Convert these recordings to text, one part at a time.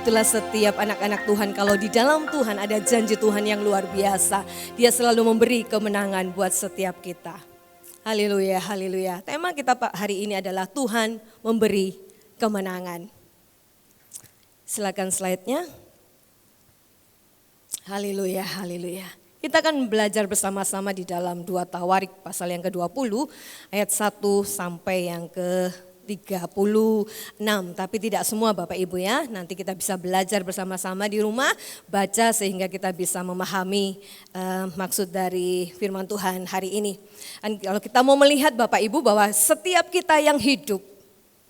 Itulah setiap anak-anak Tuhan, kalau di dalam Tuhan ada janji Tuhan yang luar biasa. Dia selalu memberi kemenangan buat setiap kita. Haleluya, haleluya. Tema kita hari ini adalah Tuhan memberi kemenangan. Silakan slide-nya. Haleluya, haleluya. Kita akan belajar bersama-sama di dalam 2 Tawarik pasal yang ke-20 ayat 1 sampai yang ke-36. Tapi tidak semua Bapak Ibu ya, nanti kita bisa belajar bersama-sama di rumah, baca sehingga kita bisa memahami maksud dari firman Tuhan hari ini. Dan kalau kita mau melihat Bapak Ibu bahwa setiap kita yang hidup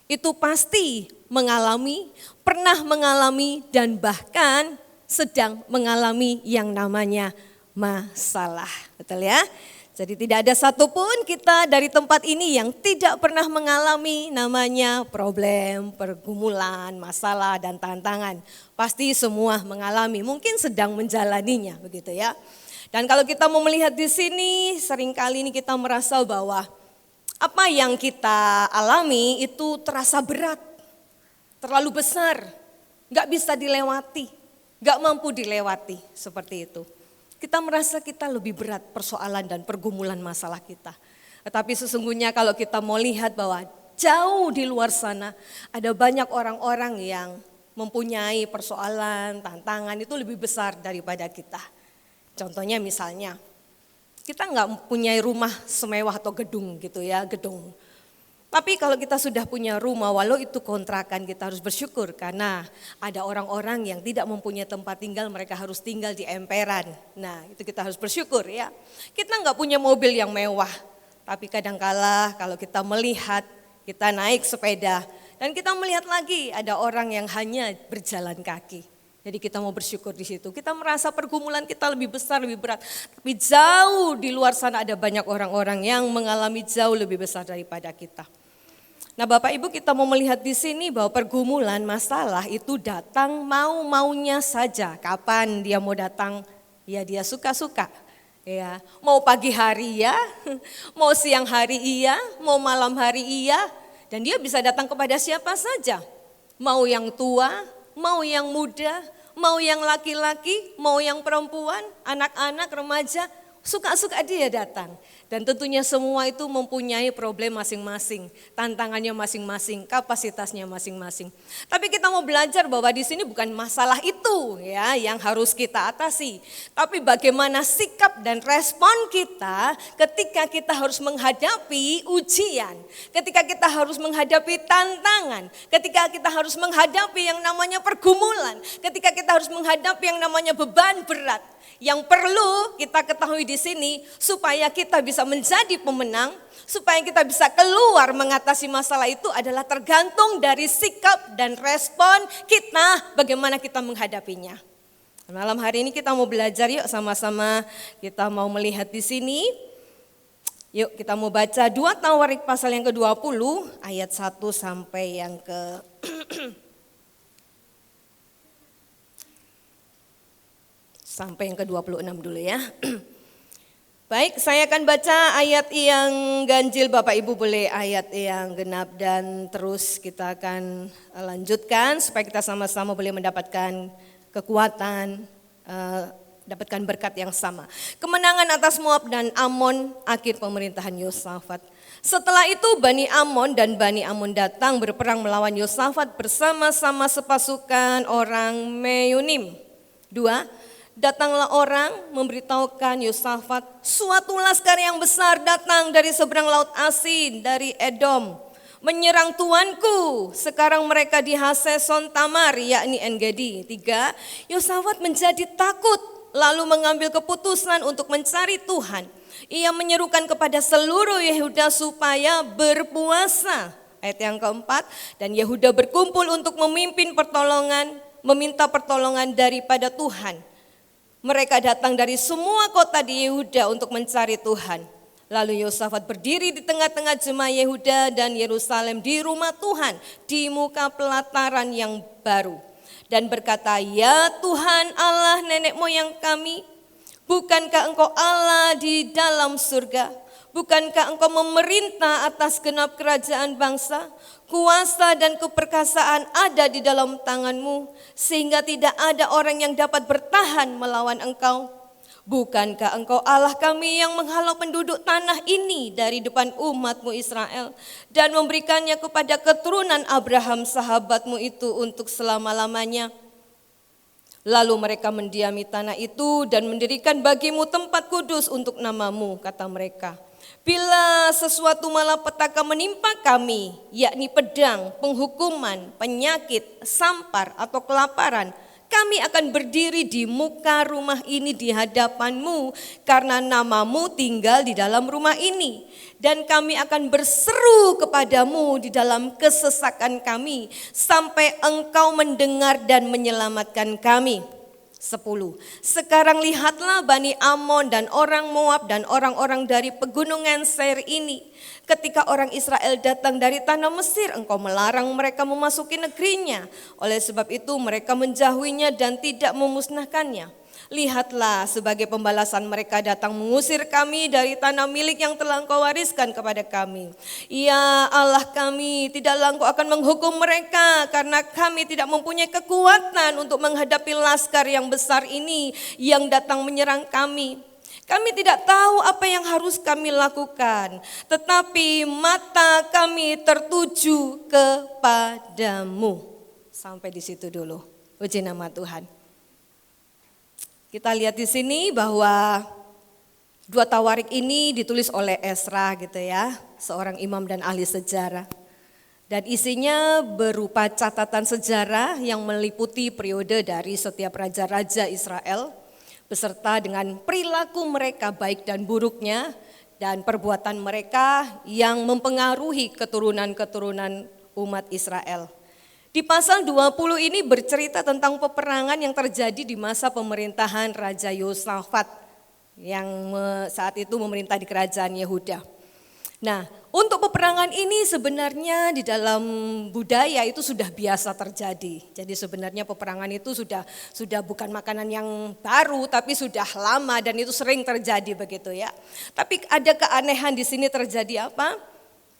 itu pasti mengalami, pernah mengalami dan bahkan sedang mengalami yang namanya masalah, betul ya? Jadi tidak ada satupun kita dari tempat ini yang tidak pernah mengalami namanya problem, pergumulan, masalah dan tantangan. Pasti semua mengalami, mungkin sedang menjalaninya begitu ya. Dan kalau kita mau melihat di sini, seringkali ini kita merasa bahwa apa yang kita alami itu terasa berat, terlalu besar, gak bisa dilewati, gak mampu dilewati seperti itu. Kita merasa kita lebih berat persoalan dan pergumulan masalah kita. Tetapi sesungguhnya kalau kita mau lihat bahwa jauh di luar sana ada banyak orang-orang yang mempunyai persoalan, tantangan itu lebih besar daripada kita. Contohnya misalnya, kita nggak punya rumah semewah atau gedung gitu ya, gedung. Tapi kalau kita sudah punya rumah, walau itu kontrakan, kita harus bersyukur karena ada orang-orang yang tidak mempunyai tempat tinggal, mereka harus tinggal di emperan. Nah itu kita harus bersyukur ya. Kita nggak punya mobil yang mewah, tapi kadangkala kalau kita melihat, kita naik sepeda dan kita melihat lagi ada orang yang hanya berjalan kaki. Jadi kita mau bersyukur di situ. Kita merasa pergumulan kita lebih besar, lebih berat. Tapi jauh di luar sana ada banyak orang-orang yang mengalami jauh lebih besar daripada kita. Nah Bapak Ibu, kita mau melihat di sini bahwa pergumulan masalah itu datang mau-maunya saja. Kapan dia mau datang? Ya dia suka-suka. Ya, mau pagi hari ya, mau siang hari iya, mau malam hari iya. Dan dia bisa datang kepada siapa saja. Mau yang tua, mau yang muda, mau yang laki-laki, mau yang perempuan, anak-anak, remaja. Suka-suka dia datang. Dan tentunya semua itu mempunyai problem masing-masing, tantangannya masing-masing, kapasitasnya masing-masing. Tapi kita mau belajar bahwa di sini bukan masalah itu ya yang harus kita atasi, tapi bagaimana sikap dan respon kita ketika kita harus menghadapi ujian, ketika kita harus menghadapi tantangan, ketika kita harus menghadapi yang namanya pergumulan, ketika kita harus menghadapi yang namanya beban berat. Yang perlu kita ketahui di sini supaya kita bisa menjadi pemenang, supaya kita bisa keluar mengatasi masalah itu adalah tergantung dari sikap dan respon kita bagaimana kita menghadapinya. Malam hari ini kita mau belajar yuk sama-sama, kita mau melihat di sini. Yuk kita mau baca 2 Tawarik pasal yang ke-20 ayat 1 sampai yang ke sampai yang ke-26 dulu ya. Baik, saya akan baca ayat yang ganjil, Bapak Ibu boleh ayat yang genap dan terus kita akan lanjutkan supaya kita sama-sama boleh mendapatkan kekuatan, dapatkan berkat yang sama. Kemenangan atas Moab dan Amon akhir pemerintahan Yosafat. Setelah itu Bani Amon dan Bani Amon datang berperang melawan Yosafat bersama-sama sepasukan orang Meyunim. 2. Datanglah orang memberitahukan Yosafat, suatu laskar yang besar datang dari seberang laut Asin, dari Edom, menyerang tuanku. Sekarang mereka di Haseson Tamar, yakni En-Gedi. 3. Yosafat menjadi takut, lalu mengambil keputusan untuk mencari Tuhan. Ia menyerukan kepada seluruh Yehuda supaya berpuasa. Ayat yang keempat, dan Yehuda berkumpul untuk meminta pertolongan daripada Tuhan. Mereka datang dari semua kota di Yehuda untuk mencari Tuhan. Lalu Yosafat berdiri di tengah-tengah jemaah Yehuda dan Yerusalem di rumah Tuhan, di muka pelataran yang baru. Dan berkata, ya Tuhan Allah nenek moyang kami, bukankah Engkau Allah di dalam surga? Bukankah engkau memerintah atas genap kerajaan bangsa? Kuasa dan keperkasaan ada di dalam tanganmu, sehingga tidak ada orang yang dapat bertahan melawan engkau. Bukankah engkau Allah kami yang menghalau penduduk tanah ini dari depan umatmu Israel dan memberikannya kepada keturunan Abraham sahabatmu itu untuk selama-lamanya? Lalu mereka mendiami tanah itu dan mendirikan bagimu tempat kudus untuk namamu, kata mereka. Bila sesuatu malapetaka menimpa kami, yakni pedang, penghukuman, penyakit, sampar atau kelaparan, kami akan berdiri di muka rumah ini di hadapanmu karena namamu tinggal di dalam rumah ini. Dan kami akan berseru kepadamu di dalam kesesakan kami sampai engkau mendengar dan menyelamatkan kami. 10. Sekarang lihatlah Bani Amon dan orang Moab dan orang-orang dari pegunungan Seir ini. Ketika orang Israel datang dari tanah Mesir, engkau melarang mereka memasuki negerinya. Oleh sebab itu mereka menjauhinya dan tidak memusnahkannya. Lihatlah, sebagai pembalasan mereka datang mengusir kami dari tanah milik yang telah engkau wariskan kepada kami. Ya Allah kami, tidaklah engkau akan menghukum mereka karena kami tidak mempunyai kekuatan untuk menghadapi laskar yang besar ini yang datang menyerang kami. Kami tidak tahu apa yang harus kami lakukan, tetapi mata kami tertuju kepadamu. Sampai di situ dulu. Puji nama Tuhan. Kita lihat di sini bahwa 2 Tawarik ini ditulis oleh Ezra gitu ya, seorang imam dan ahli sejarah. Dan isinya berupa catatan sejarah yang meliputi periode dari setiap raja-raja Israel, beserta dengan perilaku mereka baik dan buruknya, dan perbuatan mereka yang mempengaruhi keturunan-keturunan umat Israel. Di pasal 20 ini bercerita tentang peperangan yang terjadi di masa pemerintahan Raja Yosafat yang saat itu memerintah di kerajaan Yehuda. Nah, untuk peperangan ini sebenarnya di dalam budaya itu sudah biasa terjadi. Jadi sebenarnya peperangan itu sudah bukan makanan yang baru, tapi sudah lama dan itu sering terjadi begitu ya. Tapi ada keanehan di sini terjadi apa?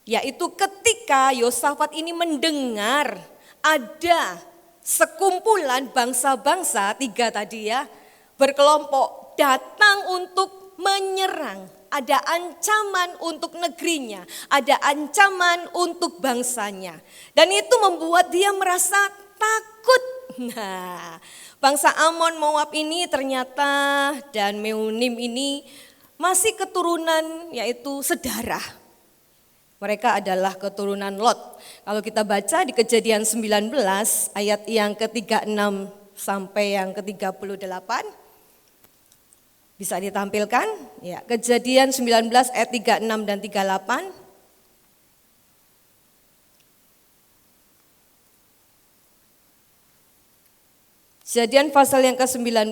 Yaitu ketika Yosafat ini mendengar ada sekumpulan bangsa-bangsa 3 tadi ya, berkelompok datang untuk menyerang. Ada ancaman untuk negerinya, ada ancaman untuk bangsanya. Dan itu membuat dia merasa takut. Nah, bangsa Amon, Moab ini ternyata dan Meunim ini masih keturunan yaitu sedarah. Mereka adalah keturunan Lot. Kalau kita baca di Kejadian 19 ayat yang ke-36 sampai yang ke-38. Bisa ditampilkan? Ya, Kejadian 19 ayat 36 dan 38. Kejadian pasal yang ke-19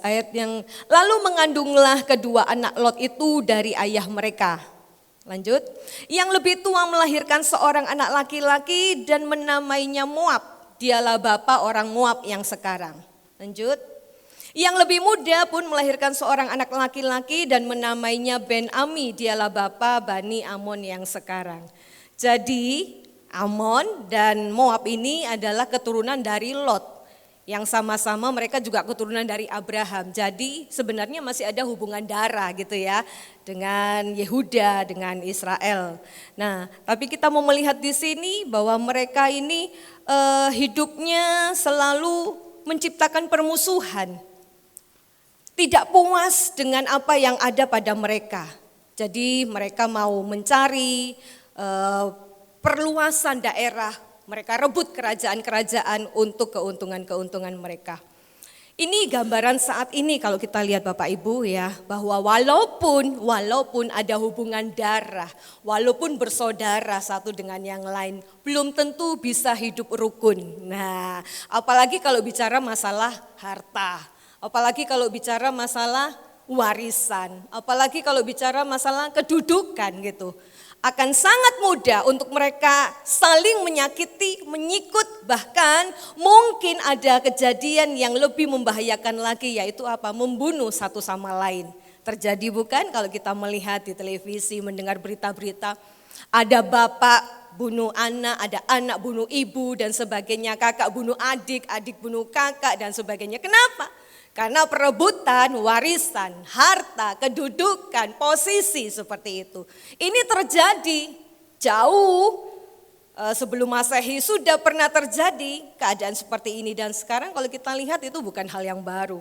ayat yang lalu mengandunglah kedua anak Lot itu dari ayah mereka. Lanjut, yang lebih tua melahirkan seorang anak laki-laki dan menamainya Moab. Dialah bapa orang Moab yang sekarang. Lanjut, yang lebih muda pun melahirkan seorang anak laki-laki dan menamainya Ben-Ami. Dialah bapa Bani Amon yang sekarang. Jadi Amon dan Moab ini adalah keturunan dari Lot. Yang sama-sama mereka juga keturunan dari Abraham. Jadi sebenarnya masih ada hubungan darah gitu ya dengan Yehuda, dengan Israel. Nah, tapi kita mau melihat di sini bahwa mereka ini hidupnya selalu menciptakan permusuhan. Tidak puas dengan apa yang ada pada mereka. Jadi mereka mau mencari perluasan daerah. Mereka rebut kerajaan-kerajaan untuk keuntungan-keuntungan mereka. Ini gambaran saat ini kalau kita lihat Bapak Ibu ya, bahwa walaupun ada hubungan darah, walaupun bersaudara satu dengan yang lain, belum tentu bisa hidup rukun. Nah, apalagi kalau bicara masalah harta, apalagi kalau bicara masalah warisan, apalagi kalau bicara masalah kedudukan gitu. Akan sangat mudah untuk mereka saling menyakiti, menyikut, bahkan mungkin ada kejadian yang lebih membahayakan lagi, yaitu apa? Membunuh satu sama lain. Terjadi bukan kalau kita melihat di televisi, mendengar berita-berita, ada bapak bunuh anak, ada anak bunuh ibu dan sebagainya, kakak bunuh adik, adik bunuh kakak dan sebagainya. Kenapa? Karena perebutan warisan, harta, kedudukan, posisi seperti itu. Ini terjadi jauh sebelum Masehi sudah pernah terjadi keadaan seperti ini. Dan sekarang kalau kita lihat itu bukan hal yang baru.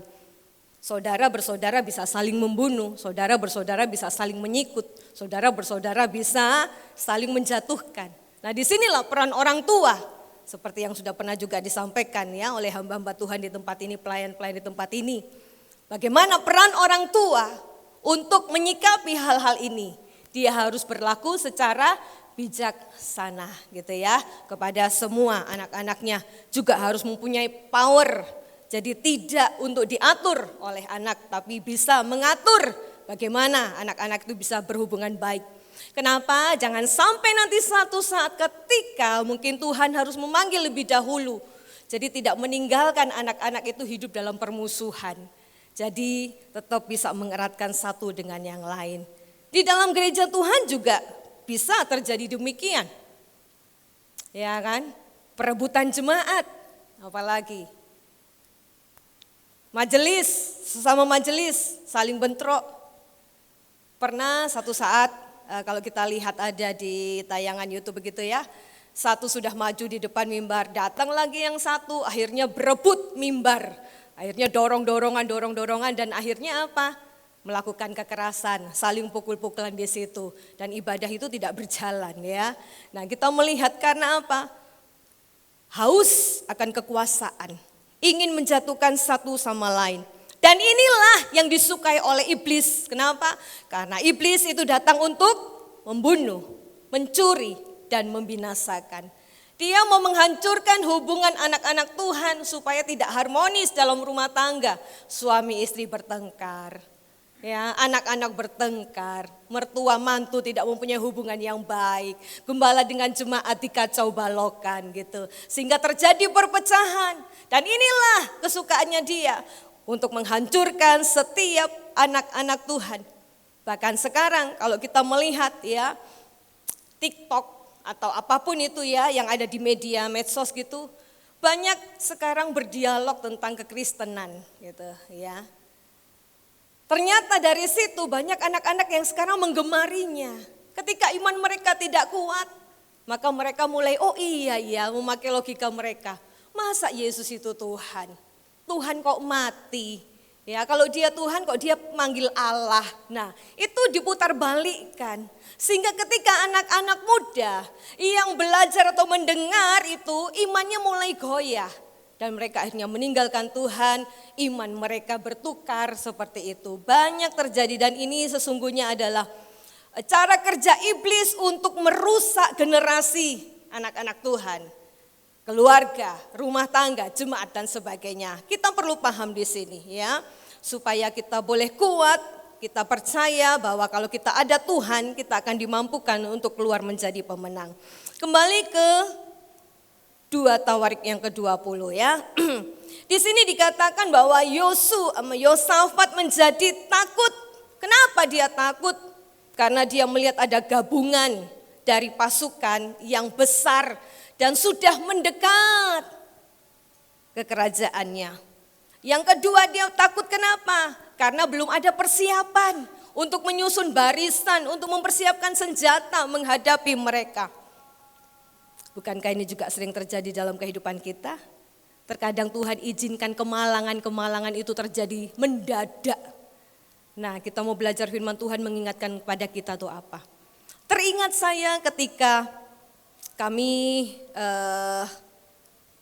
Saudara bersaudara bisa saling membunuh, saudara bersaudara bisa saling menyikut, saudara bersaudara bisa saling menjatuhkan. Nah disinilah peran orang tua. Seperti yang sudah pernah juga disampaikan ya oleh hamba-hamba Tuhan di tempat ini, pelayan-pelayan di tempat ini. Bagaimana peran orang tua untuk menyikapi hal-hal ini? Dia harus berlaku secara bijaksana gitu ya. Kepada semua anak-anaknya juga harus mempunyai power. Jadi tidak untuk diatur oleh anak, tapi bisa mengatur bagaimana anak-anak itu bisa berhubungan baik. Kenapa? Jangan sampai nanti suatu saat ketika mungkin Tuhan harus memanggil lebih dahulu. Jadi tidak meninggalkan anak-anak itu hidup dalam permusuhan. Jadi tetap bisa mengeratkan satu dengan yang lain. Di dalam gereja Tuhan juga bisa terjadi demikian. Ya kan? Perebutan jemaat, apalagi. Majelis, sesama majelis saling bentrok. Pernah satu saat kalau kita lihat ada di tayangan YouTube begitu ya, satu sudah maju di depan mimbar, datang lagi yang satu, akhirnya berebut mimbar, akhirnya dorong-dorongan dan akhirnya apa? Melakukan kekerasan, saling pukul-pukulan di situ dan ibadah itu tidak berjalan ya. Nah kita melihat karena apa? Haus akan kekuasaan, ingin menjatuhkan satu sama lain. Dan inilah yang disukai oleh iblis. Kenapa? Karena iblis itu datang untuk membunuh, mencuri, dan membinasakan. Dia mau menghancurkan hubungan anak-anak Tuhan supaya tidak harmonis dalam rumah tangga. Suami istri bertengkar, ya, anak-anak bertengkar, mertua mantu tidak mempunyai hubungan yang baik, gembala dengan jemaat dikacau balokan gitu. Sehingga terjadi perpecahan. Dan inilah kesukaannya dia. Untuk menghancurkan setiap anak-anak Tuhan. Bahkan sekarang kalau kita melihat ya TikTok atau apapun itu ya yang ada di media medsos gitu, banyak sekarang berdialog tentang kekristenan gitu ya. Ternyata dari situ banyak anak-anak yang sekarang menggemarinya. Ketika iman mereka tidak kuat, maka mereka mulai memakai logika mereka. Masa Yesus itu Tuhan? Tuhan kok mati? Ya, kalau dia Tuhan kok dia manggil Allah. Nah, itu diputar balikkan. Sehingga ketika anak-anak muda yang belajar atau mendengar itu imannya mulai goyah. Dan mereka akhirnya meninggalkan Tuhan, iman mereka bertukar seperti itu. Banyak terjadi dan ini sesungguhnya adalah cara kerja iblis untuk merusak generasi anak-anak Tuhan. Keluarga, rumah tangga, jemaat dan sebagainya. Kita perlu paham di sini ya. Supaya kita boleh kuat, kita percaya bahwa kalau kita ada Tuhan, kita akan dimampukan untuk keluar menjadi pemenang. Kembali ke 2 Tawarik yang ke-20 ya. Di sini dikatakan bahwa Yosafat menjadi takut. Kenapa dia takut? Karena dia melihat ada gabungan dari pasukan yang besar dan sudah mendekat ke kerajaannya. Yang kedua dia takut kenapa? Karena belum ada persiapan untuk menyusun barisan, untuk mempersiapkan senjata menghadapi mereka. Bukankah ini juga sering terjadi dalam kehidupan kita? Terkadang Tuhan izinkan kemalangan-kemalangan itu terjadi mendadak. Nah kita mau belajar firman Tuhan mengingatkan kepada kita itu apa? Teringat saya ketika kami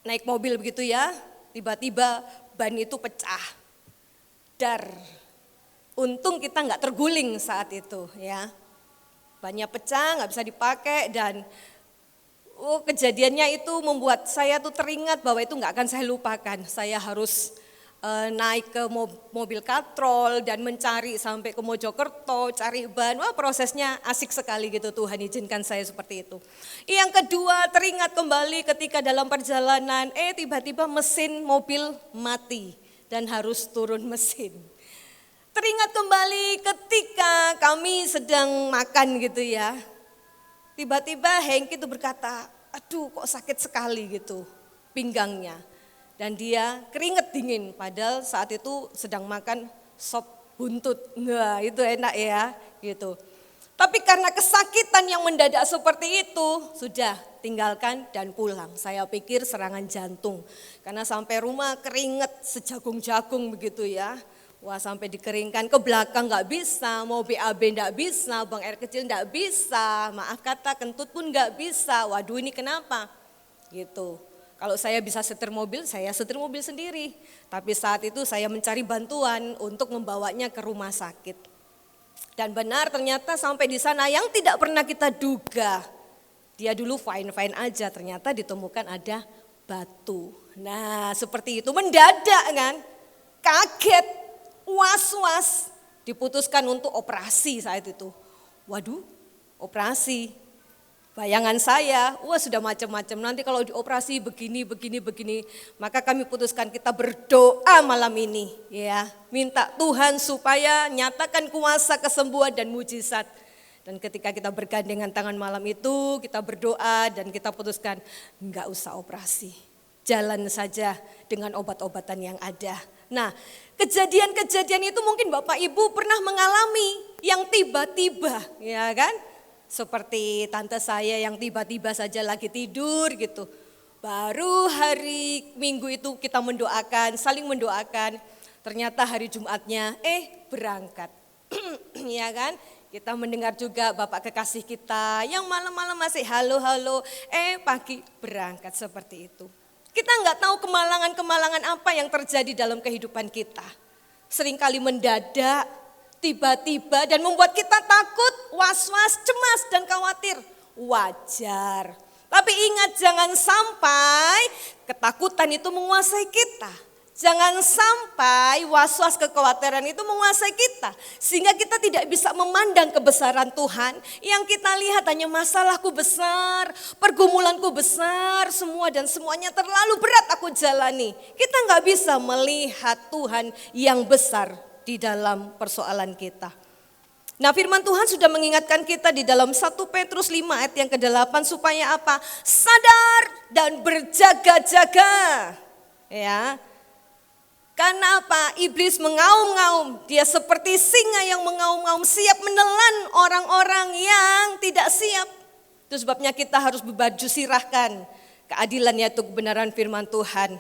naik mobil begitu ya, tiba-tiba ban itu pecah. Dar, untung kita nggak terguling saat itu ya. Bannya pecah, nggak bisa dipakai dan kejadiannya itu membuat saya tuh teringat bahwa itu nggak akan saya lupakan. Saya harus naik ke mobil katrol dan mencari sampai ke Mojokerto, cari ban. Wah prosesnya asik sekali gitu, Tuhan izinkan saya seperti itu. Yang kedua teringat kembali ketika dalam perjalanan tiba-tiba mesin mobil mati dan harus turun mesin. Teringat kembali ketika kami sedang makan gitu ya. Tiba-tiba Hengki itu berkata, aduh kok sakit sekali gitu pinggangnya. Dan dia keringet dingin, padahal saat itu sedang makan sop buntut. Nah itu enak ya gitu. Tapi karena kesakitan yang mendadak seperti itu, sudah tinggalkan dan pulang. Saya pikir serangan jantung. Karena sampai rumah keringet sejagung-jagung begitu ya. Wah sampai dikeringkan ke belakang gak bisa, mau BAB gak bisa, buang air kecil gak bisa, maaf kata kentut pun gak bisa. Waduh ini kenapa? Gitu. Kalau saya bisa setir mobil, saya setir mobil sendiri. Tapi saat itu saya mencari bantuan untuk membawanya ke rumah sakit. Dan benar ternyata sampai di sana yang tidak pernah kita duga. Dia dulu fine-fine aja, ternyata ditemukan ada batu. Nah seperti itu mendadak kan, kaget, was-was, diputuskan untuk operasi saat itu. Waduh operasi, bayangan saya, wah sudah macam-macam. Nanti kalau dioperasi begini. Maka kami putuskan kita berdoa malam ini, ya, minta Tuhan supaya nyatakan kuasa kesembuhan dan mujizat. Dan ketika kita bergandengan tangan malam itu, kita berdoa dan kita putuskan enggak usah operasi, jalan saja dengan obat-obatan yang ada. Nah, kejadian-kejadian itu mungkin Bapak Ibu pernah mengalami yang tiba-tiba, ya kan? Seperti tante saya yang tiba-tiba saja lagi tidur gitu. Baru hari Minggu itu kita mendoakan, saling mendoakan. Ternyata hari Jumatnya berangkat. Ya kan? Kita mendengar juga Bapak kekasih kita yang malam-malam masih halo-halo, pagi berangkat seperti itu. Kita nggak tahu kemalangan-kemalangan apa yang terjadi dalam kehidupan kita. Seringkali mendadak, tiba-tiba dan membuat kita takut, was-was, cemas dan khawatir. Wajar. Tapi ingat jangan sampai ketakutan itu menguasai kita. Jangan sampai was-was kekhawatiran itu menguasai kita. Sehingga kita tidak bisa memandang kebesaran Tuhan. Yang kita lihat hanya masalahku besar, pergumulanku besar, semua dan semuanya terlalu berat aku jalani. Kita nggak bisa melihat Tuhan yang besar di dalam persoalan kita. Nah firman Tuhan sudah mengingatkan kita di dalam 1 Petrus 5 ayat yang ke-8 supaya apa? Sadar dan berjaga-jaga. Ya. Karena apa? Iblis mengaum-ngaum, dia seperti singa yang mengaum-ngaum siap menelan orang-orang yang tidak siap. Itu sebabnya kita harus berbaju sirahkan keadilan yaitu kebenaran firman Tuhan.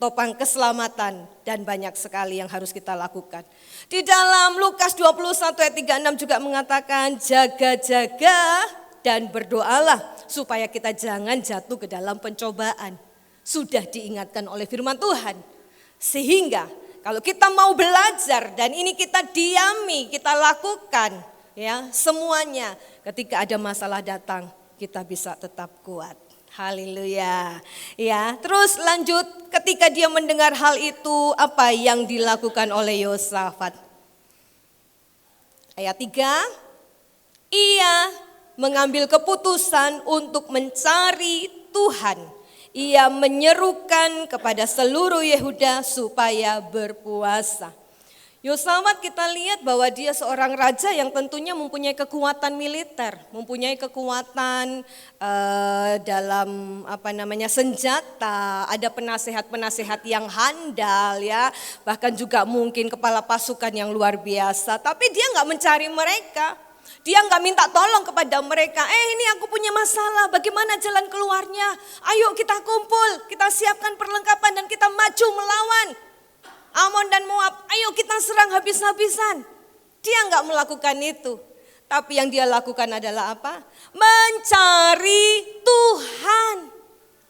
Topang keselamatan dan banyak sekali yang harus kita lakukan. Di dalam Lukas 21 ayat 36 juga mengatakan jaga-jaga dan berdoalah supaya kita jangan jatuh ke dalam pencobaan. Sudah diingatkan oleh firman Tuhan. Sehingga kalau kita mau belajar dan ini kita diami, kita lakukan ya semuanya ketika ada masalah datang kita bisa tetap kuat. Haleluya. Ya, terus lanjut ketika dia mendengar hal itu apa yang dilakukan oleh Yosafat. Ayat 3, ia mengambil keputusan untuk mencari Tuhan. Ia menyerukan kepada seluruh Yehuda supaya berpuasa. Yosafat kita lihat bahwa dia seorang raja yang tentunya mempunyai kekuatan militer, mempunyai kekuatan dalam senjata, ada penasehat-penasehat yang handal ya, bahkan juga mungkin kepala pasukan yang luar biasa. Tapi dia nggak mencari mereka. Dia nggak minta tolong kepada mereka, ini aku punya masalah, bagaimana jalan keluarnya? Ayo kita kumpul, kita siapkan perlengkapan dan kita maju melawan Amon dan Moab. Ayo kita serang habis-habisan. Dia nggak melakukan itu. Tapi yang dia lakukan adalah apa? Mencari Tuhan.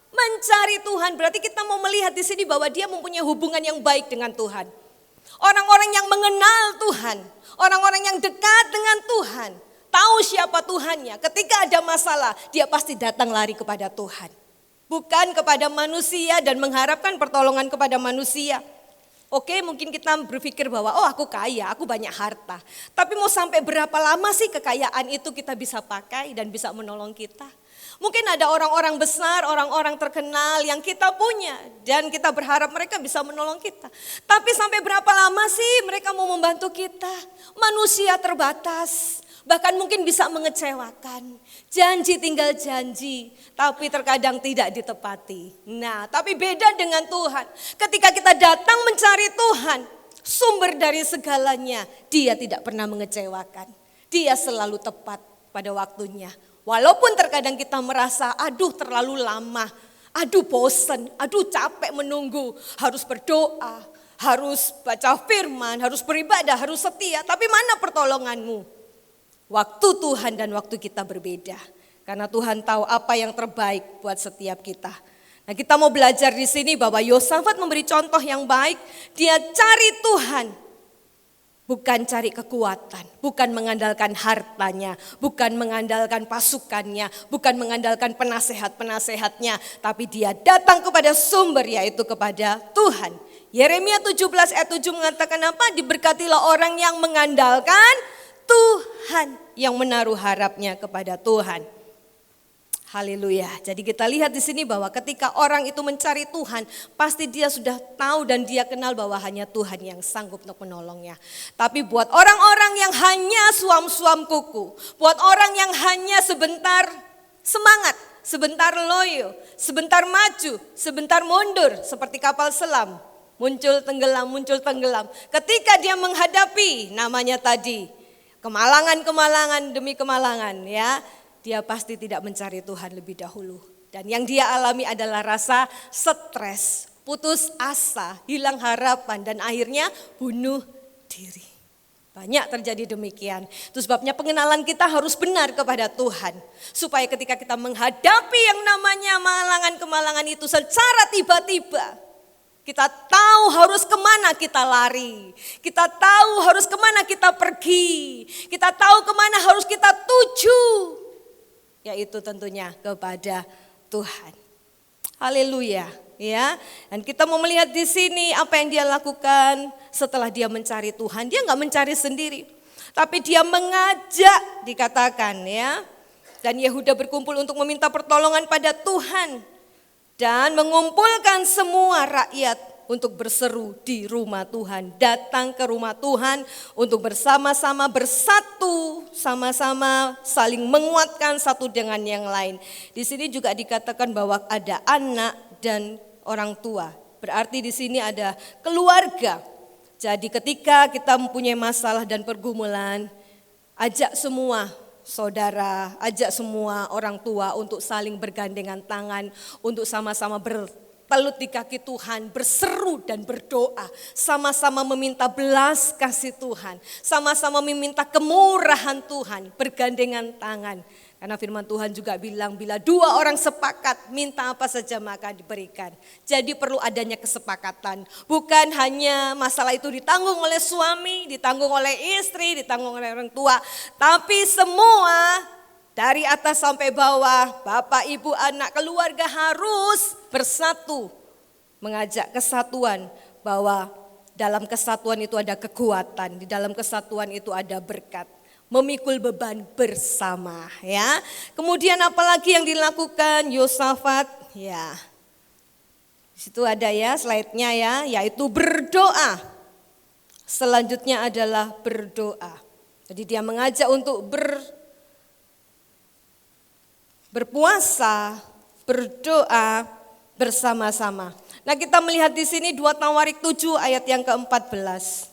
Mencari Tuhan berarti kita mau melihat di sini bahwa dia mempunyai hubungan yang baik dengan Tuhan. Orang-orang yang mengenal Tuhan, orang-orang yang dekat dengan Tuhan, tahu siapa Tuhannya. Ketika ada masalah, dia pasti datang lari kepada Tuhan. Bukan kepada manusia dan mengharapkan pertolongan kepada manusia. Oke, mungkin kita berpikir bahwa aku kaya, aku banyak harta. Tapi mau sampai berapa lama sih kekayaan itu kita bisa pakai dan bisa menolong kita? Mungkin ada orang-orang besar, orang-orang terkenal yang kita punya dan kita berharap mereka bisa menolong kita. Tapi sampai berapa lama sih mereka mau membantu kita? Manusia terbatas, bahkan mungkin bisa mengecewakan. Janji tinggal janji, tapi terkadang tidak ditepati. Nah, tapi beda dengan Tuhan. Ketika kita datang mencari Tuhan, sumber dari segalanya, Dia tidak pernah mengecewakan. Dia selalu tepat pada waktunya. Walaupun terkadang kita merasa aduh terlalu lama, aduh bosen, aduh capek menunggu, harus berdoa, harus baca firman, harus beribadah, harus setia. Tapi mana pertolonganmu? Waktu Tuhan dan waktu kita berbeda. Karena Tuhan tahu apa yang terbaik buat setiap kita. Nah, kita mau belajar di sini bahwa Yosafat memberi contoh yang baik. Dia cari Tuhan. Bukan cari kekuatan, bukan mengandalkan hartanya, bukan mengandalkan pasukannya, bukan mengandalkan penasehat-penasehatnya, tapi dia datang kepada sumber, yaitu kepada Tuhan. Yeremia 17 ayat 7 mengatakan apa? Diberkatilah orang yang mengandalkan Tuhan, yang menaruh harapnya kepada Tuhan. Haleluya. Jadi kita lihat di sini bahwa ketika orang itu mencari Tuhan, pasti dia sudah tahu dan dia kenal bahwa hanya Tuhan yang sanggup untuk menolongnya. Tapi buat orang-orang yang hanya suam-suam kuku, buat orang yang hanya sebentar semangat, sebentar loyo, sebentar maju, sebentar mundur seperti kapal selam, muncul tenggelam. Ketika dia menghadapi namanya tadi kemalangan demi kemalangan, ya, dia pasti tidak mencari Tuhan lebih dahulu. Dan yang dia alami adalah rasa stres, putus asa, hilang harapan, dan akhirnya bunuh diri. Banyak terjadi demikian. Itu sebabnya pengenalan kita harus benar kepada Tuhan. Supaya ketika kita menghadapi yang namanya kemalangan itu secara tiba-tiba, kita tahu harus kemana kita lari. Kita tahu harus kemana kita pergi. Kita tahu kemana harus kita tuju. Yaitu tentunya kepada Tuhan. Haleluya, ya. Dan kita mau melihat di sini apa yang dia lakukan setelah dia mencari Tuhan. Dia nggak mencari sendiri, tapi dia mengajak, dikatakan, ya. Dan Yehuda berkumpul untuk meminta pertolongan pada Tuhan dan mengumpulkan semua rakyat untuk berseru di rumah Tuhan, datang ke rumah Tuhan untuk bersama-sama bersatu, sama-sama saling menguatkan satu dengan yang lain. Di sini juga dikatakan bahwa ada anak dan orang tua. Berarti di sini ada keluarga. Jadi ketika kita mempunyai masalah dan pergumulan, ajak semua saudara, ajak semua orang tua untuk saling bergandengan tangan, untuk sama-sama bertelut di kaki Tuhan, berseru dan berdoa, sama-sama meminta belas kasih Tuhan, sama-sama meminta kemurahan Tuhan, bergandengan tangan. Karena firman Tuhan juga bilang bila dua orang sepakat minta apa saja maka diberikan. Jadi perlu adanya kesepakatan. Bukan hanya masalah itu ditanggung oleh suami, ditanggung oleh istri, ditanggung oleh orang tua. Tapi semua dari atas sampai bawah, bapak, ibu, anak, keluarga harus bersatu. Mengajak kesatuan bahwa dalam kesatuan itu ada kekuatan, di dalam kesatuan itu ada berkat. Memikul beban bersama, ya. Kemudian apalagi yang dilakukan Yosafat? Ya. Di situ ada ya slide-nya ya, yaitu berdoa. Selanjutnya adalah berdoa. Jadi dia mengajak untuk berpuasa, berdoa bersama-sama. Nah, kita melihat di sini 2 Tawarik 7 ayat yang ke-14.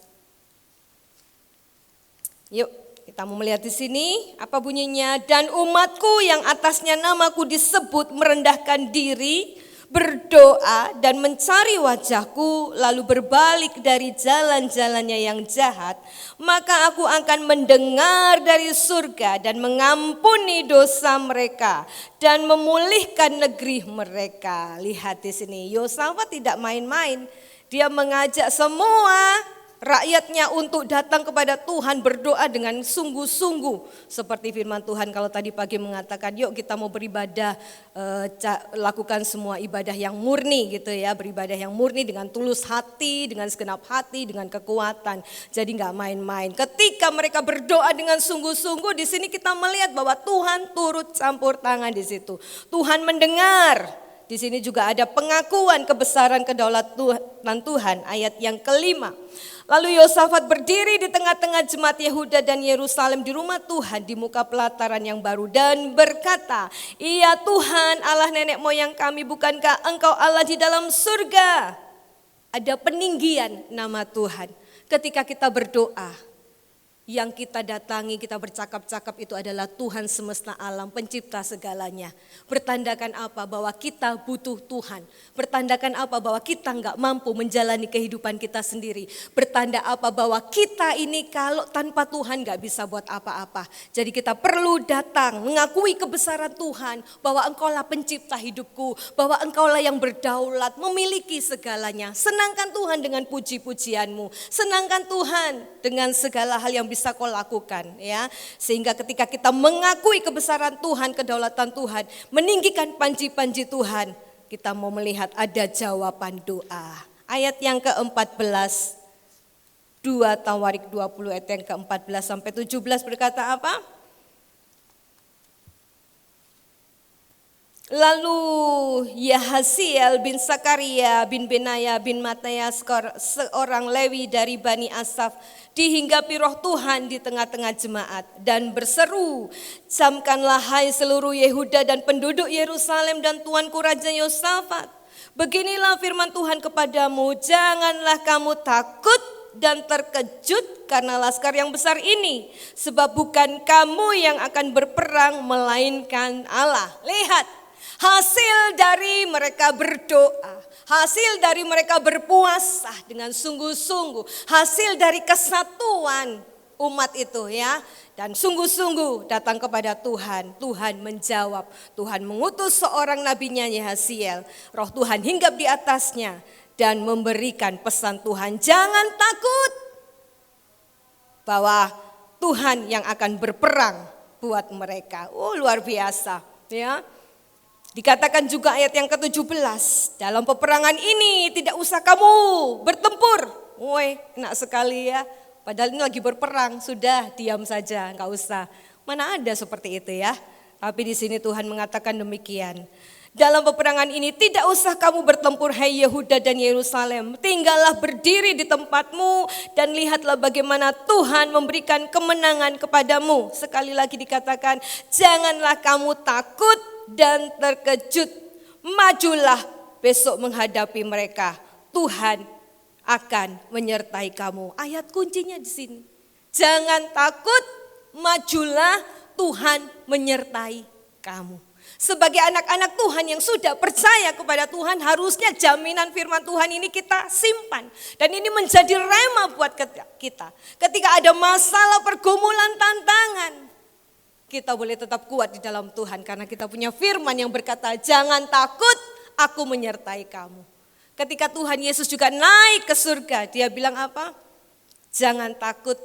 Yuk. Kita mau melihat di sini apa bunyinya, dan umatku yang atasnya namaku disebut merendahkan diri, berdoa dan mencari wajahku, lalu berbalik dari jalan-jalannya yang jahat, maka aku akan mendengar dari surga dan mengampuni dosa mereka dan memulihkan negeri mereka. Lihat di sini, Yosafat tidak main-main, dia mengajak semua rakyatnya untuk datang kepada Tuhan berdoa dengan sungguh-sungguh. Seperti firman Tuhan kalau tadi pagi mengatakan, yuk kita mau beribadah, lakukan semua ibadah yang murni gitu ya. Beribadah yang murni dengan tulus hati, dengan segenap hati, dengan kekuatan. Jadi gak main-main. Ketika mereka berdoa dengan sungguh-sungguh, di sini kita melihat bahwa Tuhan turut campur tangan di situ. Tuhan mendengar. Di sini juga ada pengakuan kebesaran kedaulatan Tuhan, ayat yang kelima. Lalu Yosafat berdiri di tengah-tengah jemaat Yehuda dan Yerusalem di rumah Tuhan di muka pelataran yang baru dan berkata, "Ya Tuhan Allah nenek moyang kami, bukankah Engkau Allah di dalam surga?" Ada peninggian nama Tuhan. Ketika kita berdoa, yang kita datangi, kita bercakap-cakap itu adalah Tuhan semesta alam, pencipta segalanya. Bertandakan apa? Bahwa kita butuh Tuhan. Bertandakan apa? Bahwa kita enggak mampu menjalani kehidupan kita sendiri. Bertanda apa? Bahwa kita ini kalau tanpa Tuhan enggak bisa buat apa-apa. Jadi kita perlu datang, mengakui kebesaran Tuhan, bahwa Engkaulah pencipta hidupku, bahwa Engkaulah yang berdaulat, memiliki segalanya. Senangkan Tuhan dengan puji-pujianmu. Senangkan Tuhan dengan segala hal yang bisa kau lakukan ya. Sehingga ketika kita mengakui kebesaran Tuhan, kedaulatan Tuhan, meninggikan panji-panji Tuhan, kita mau melihat ada jawaban doa. Ayat yang ke-14, 2 Tawarik 20 ayat yang ke-14 sampai 17 berkata apa? Lalu Yahasiel bin Sakaria bin Benaya bin Matayas, seorang Lewi dari Bani Asaf, dihinggapi roh Tuhan di tengah-tengah jemaat dan berseru, "Camkanlah hai seluruh Yehuda dan penduduk Yerusalem dan tuanku Raja Yosafat. Beginilah firman Tuhan kepadamu, janganlah kamu takut dan terkejut karena laskar yang besar ini, sebab bukan kamu yang akan berperang melainkan Allah." Lihat, hasil dari mereka berdoa, hasil dari mereka berpuasa dengan sungguh-sungguh, hasil dari kesatuan umat itu ya, dan sungguh-sungguh datang kepada Tuhan. Tuhan menjawab, Tuhan mengutus seorang nabinya Yahasiel, roh Tuhan hinggap di atasnya dan memberikan pesan Tuhan, jangan takut, bahwa Tuhan yang akan berperang buat mereka. Oh, luar biasa ya. Dikatakan juga ayat yang ke-17, dalam peperangan ini tidak usah kamu bertempur. Woi, enak sekali ya. Padahal ini lagi berperang, sudah diam saja, enggak usah. Mana ada seperti itu ya. Tapi di sini Tuhan mengatakan demikian. Dalam peperangan ini tidak usah kamu bertempur, hai Yehuda dan Yerusalem. Tinggallah berdiri di tempatmu dan lihatlah bagaimana Tuhan memberikan kemenangan kepadamu. Sekali lagi dikatakan, janganlah kamu takut dan terkejut, majulah besok menghadapi mereka. Tuhan akan menyertai kamu. Ayat kuncinya di sini. Jangan takut, majulah, Tuhan menyertai kamu. Sebagai anak-anak Tuhan yang sudah percaya kepada Tuhan, harusnya jaminan firman Tuhan ini kita simpan. Dan ini menjadi rema buat kita. Ketika ada masalah, pergumulan, tantangan, kita boleh tetap kuat di dalam Tuhan karena kita punya firman yang berkata, jangan takut, aku menyertai kamu. Ketika Tuhan Yesus juga naik ke surga, dia bilang apa? Jangan takut,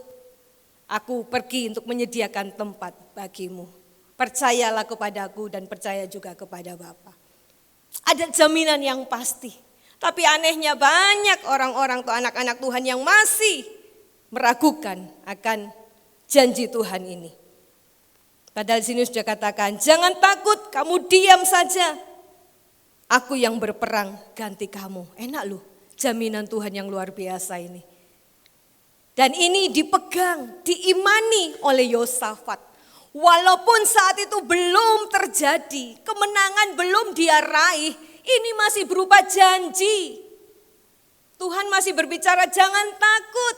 aku pergi untuk menyediakan tempat bagimu. Percayalah kepadaku dan percaya juga kepada Bapa. Ada jaminan yang pasti. Tapi anehnya banyak orang-orang atau anak-anak Tuhan yang masih meragukan akan janji Tuhan ini. Padahal di sini sudah katakan, jangan takut, kamu diam saja. Aku yang berperang ganti kamu. Enak loh, jaminan Tuhan yang luar biasa ini. Dan ini dipegang, diimani oleh Yosafat. Walaupun saat itu belum terjadi, kemenangan belum dia raih, ini masih berupa janji. Tuhan masih berbicara, jangan takut.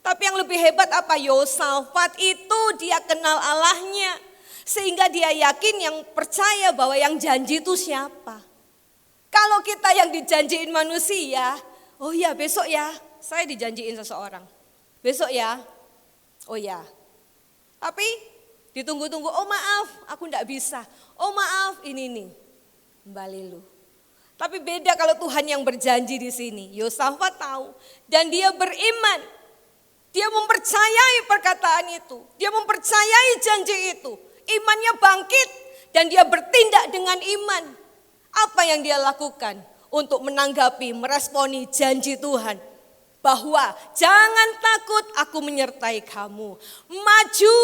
Tapi yang lebih hebat apa? Yosafat itu dia kenal Allahnya. Sehingga dia yakin, yang percaya bahwa yang janji itu siapa. Kalau kita yang dijanjiin manusia, oh ya besok ya saya dijanjiin seseorang. Besok ya, oh ya. Tapi ditunggu-tunggu, oh maaf aku enggak bisa. Oh maaf ini nih, kembali lu. Tapi beda kalau Tuhan yang berjanji di sini. Yosafat tahu dan dia beriman. Dia mempercayai perkataan itu. Dia mempercayai janji itu. Imannya bangkit dan dia bertindak dengan iman. Apa yang dia lakukan untuk menanggapi, meresponi janji Tuhan? Bahwa jangan takut, aku menyertai kamu. Maju.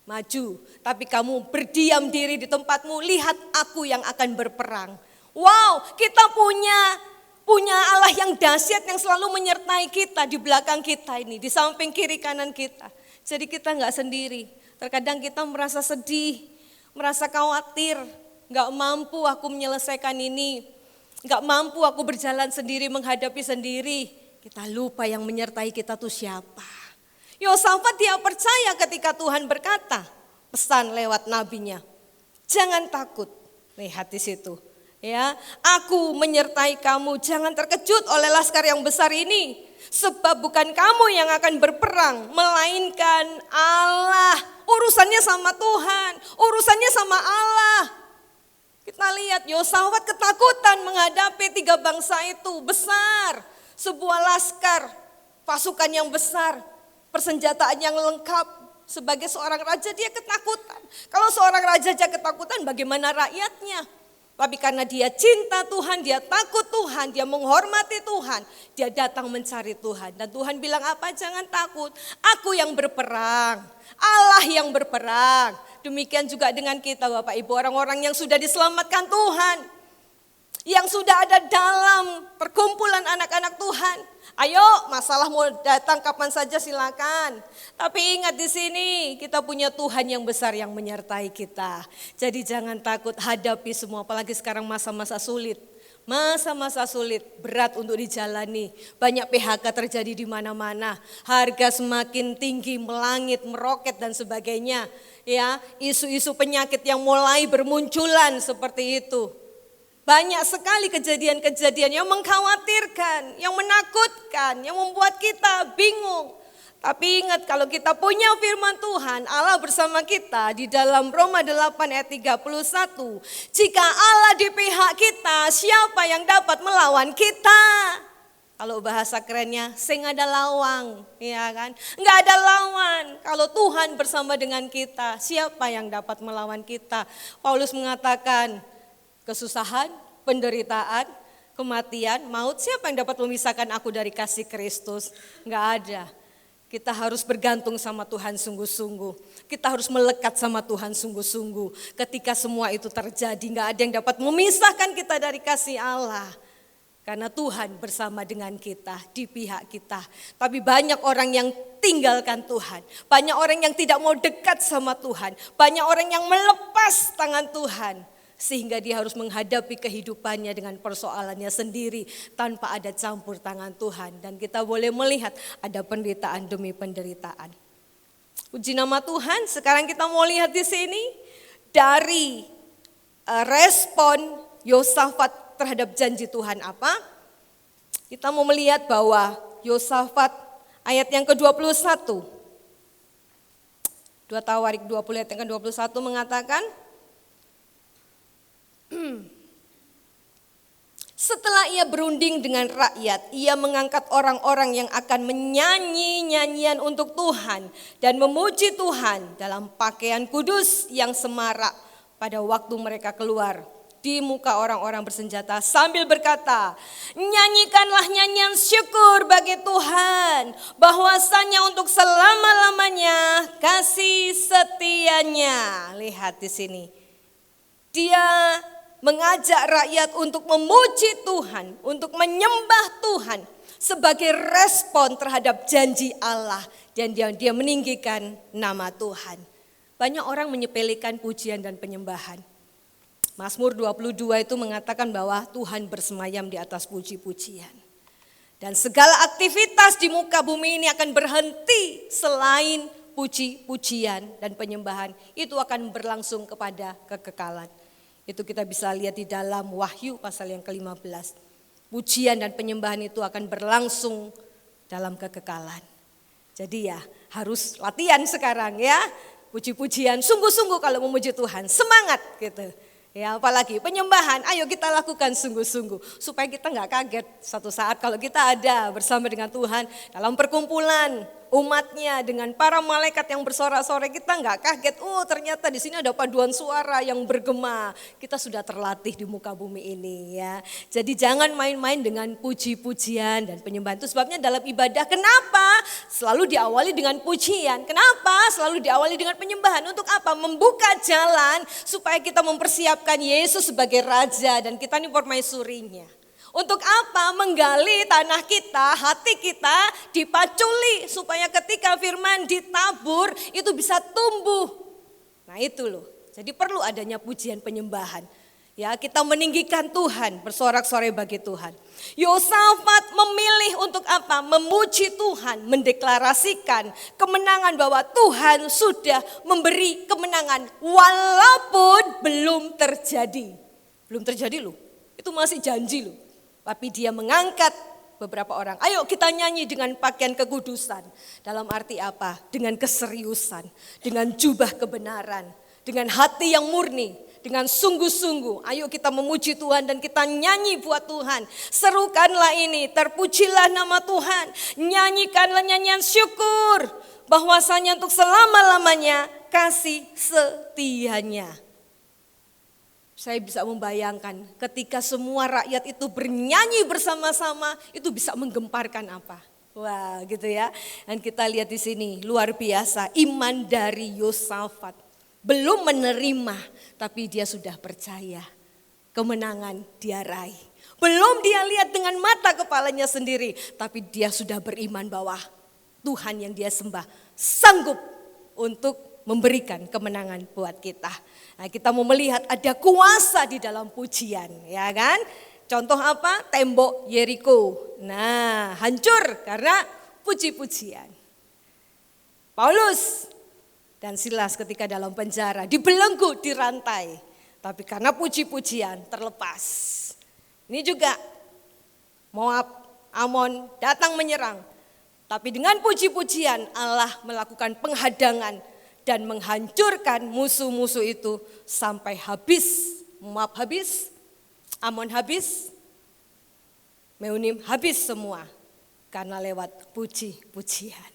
Maju, tapi kamu berdiam diri di tempatmu. Lihat aku yang akan berperang. Wow, kita punya Allah yang dahsyat yang selalu menyertai kita di belakang kita ini, di samping kiri kanan kita. Jadi kita nggak sendiri. Terkadang kita merasa sedih, merasa khawatir, nggak mampu aku menyelesaikan ini, nggak mampu aku berjalan sendiri, menghadapi sendiri. Kita lupa yang menyertai kita tuh siapa. Yosafat dia percaya ketika Tuhan berkata, pesan lewat nabinya, jangan takut. Lihat di situ. Ya, aku menyertai kamu, jangan terkejut oleh laskar yang besar ini. Sebab bukan kamu yang akan berperang, melainkan Allah. Urusannya sama Tuhan, urusannya sama Allah. Kita lihat Yosafat ketakutan menghadapi 3 bangsa itu, besar. Sebuah laskar, pasukan yang besar, persenjataan yang lengkap. Sebagai seorang raja dia ketakutan. Kalau seorang raja aja ketakutan, bagaimana rakyatnya? Tapi karena dia cinta Tuhan, dia takut Tuhan, dia menghormati Tuhan, dia datang mencari Tuhan. Dan Tuhan bilang apa? Jangan takut, aku yang berperang, Allah yang berperang. Demikian juga dengan kita Bapak Ibu, orang-orang yang sudah diselamatkan Tuhan, yang sudah ada dalam perkumpulan anak-anak Tuhan. Ayo, masalah mau datang kapan saja silakan. Tapi ingat di sini kita punya Tuhan yang besar yang menyertai kita. Jadi jangan takut hadapi semua, apalagi sekarang masa-masa sulit. Masa-masa sulit, berat untuk dijalani. Banyak PHK terjadi di mana-mana. Harga semakin tinggi, melangit, meroket dan sebagainya. Ya, isu-isu penyakit yang mulai bermunculan seperti itu. Banyak sekali kejadian-kejadian yang mengkhawatirkan, yang menakutkan, yang membuat kita bingung. Tapi ingat kalau kita punya firman Tuhan, Allah bersama kita di dalam Roma 8 ayat 31. Jika Allah di pihak kita, siapa yang dapat melawan kita? Kalau bahasa kerennya, sing ada lawang, ya kan? Enggak ada lawan. Kalau Tuhan bersama dengan kita, siapa yang dapat melawan kita? Paulus mengatakan, kesusahan, penderitaan, kematian, maut, siapa yang dapat memisahkan aku dari kasih Kristus? Enggak ada. Kita harus bergantung sama Tuhan sungguh-sungguh. Kita harus melekat sama Tuhan sungguh-sungguh. Ketika semua itu terjadi, enggak ada yang dapat memisahkan kita dari kasih Allah. Karena Tuhan bersama dengan kita, di pihak kita. Tapi banyak orang yang tinggalkan Tuhan. Banyak orang yang tidak mau dekat sama Tuhan. Banyak orang yang melepas tangan Tuhan. Sehingga dia harus menghadapi kehidupannya dengan persoalannya sendiri tanpa ada campur tangan Tuhan. Dan kita boleh melihat ada penderitaan demi penderitaan. Puji nama Tuhan, sekarang kita mau lihat di sini dari respon Yosafat terhadap janji Tuhan apa? Kita mau melihat bahwa Yosafat ayat yang ke-21. 2 Tawarik 20 ayat yang ke-21 mengatakan, setelah ia berunding dengan rakyat, ia mengangkat orang-orang yang akan menyanyi nyanyian untuk Tuhan dan memuji Tuhan dalam pakaian kudus yang semarak pada waktu mereka keluar di muka orang-orang bersenjata sambil berkata, nyanyikanlah nyanyian syukur bagi Tuhan, bahwasanya untuk selama-lamanya kasih setianya. Lihat di sini, dia mengajak rakyat untuk memuji Tuhan, untuk menyembah Tuhan sebagai respon terhadap janji Allah, dan dia meninggikan nama Tuhan. Banyak orang menyepelekan pujian dan penyembahan. Mazmur 22 itu mengatakan bahwa Tuhan bersemayam di atas puji-pujian. Dan segala aktivitas di muka bumi ini akan berhenti selain puji-pujian dan penyembahan. Itu akan berlangsung kepada kekekalan. Itu kita bisa lihat di dalam Wahyu pasal yang ke-15. Pujian dan penyembahan itu akan berlangsung dalam kekekalan. Jadi ya harus latihan sekarang ya. Puji-pujian sungguh-sungguh kalau memuji Tuhan. Semangat gitu. Ya, apalagi penyembahan, ayo kita lakukan sungguh-sungguh supaya kita nggak kaget satu saat kalau kita ada bersama dengan Tuhan dalam perkumpulan umatnya dengan para malaikat yang bersorak-sorai, kita nggak kaget. Oh, ternyata di sini ada paduan suara yang bergema. Kita sudah terlatih di muka bumi ini ya. Jadi jangan main-main dengan puji-pujian dan penyembahan. Itu sebabnya dalam ibadah kenapa selalu diawali dengan pujian? Kenapa selalu diawali dengan penyembahan? Untuk apa? Membuka jalan supaya kita mempersiapkan Yesus sebagai raja dan kita ini permaisurinya. Untuk apa? Menggali tanah kita, hati kita dipaculi supaya ketika firman ditabur itu bisa tumbuh. Nah itu loh. Jadi perlu adanya pujian penyembahan. Ya, kita meninggikan Tuhan, bersorak-sorai bagi Tuhan. Yosafat memilih untuk apa? Memuji Tuhan, mendeklarasikan kemenangan bahwa Tuhan sudah memberi kemenangan walaupun belum terjadi. Belum terjadi loh. Itu masih janji loh. Tapi dia mengangkat beberapa orang. Ayo kita nyanyi dengan pakaian kekudusan. Dalam arti apa? Dengan keseriusan, dengan jubah kebenaran, dengan hati yang murni, dengan sungguh-sungguh. Ayo kita memuji Tuhan dan kita nyanyi buat Tuhan. Serukanlah ini, terpujilah nama Tuhan. Nyanyikanlah nyanyian syukur bahwasanya untuk selama-lamanya kasih setianya. Saya bisa membayangkan ketika semua rakyat itu bernyanyi bersama-sama, itu bisa menggemparkan apa? Wah, gitu ya. Dan kita lihat di sini luar biasa iman dari Yosafat. Belum menerima, tapi dia sudah percaya kemenangan dia raih. Belum dia lihat dengan mata kepalanya sendiri, tapi dia sudah beriman bahwa Tuhan yang dia sembah sanggup untuk memberikan kemenangan buat kita. Nah, kita mau melihat ada kuasa di dalam pujian, ya kan? Contoh apa? Tembok Yeriko. Nah, hancur karena puji-pujian. Paulus dan Silas ketika dalam penjara dibelenggu, dirantai. Tapi karena puji-pujian terlepas. Ini juga Moab, Amon datang menyerang. Tapi dengan puji-pujian Allah melakukan penghadangan dan menghancurkan musuh-musuh itu sampai habis. Moab habis, Amon habis, Meunim habis semua karena lewat puji-pujian.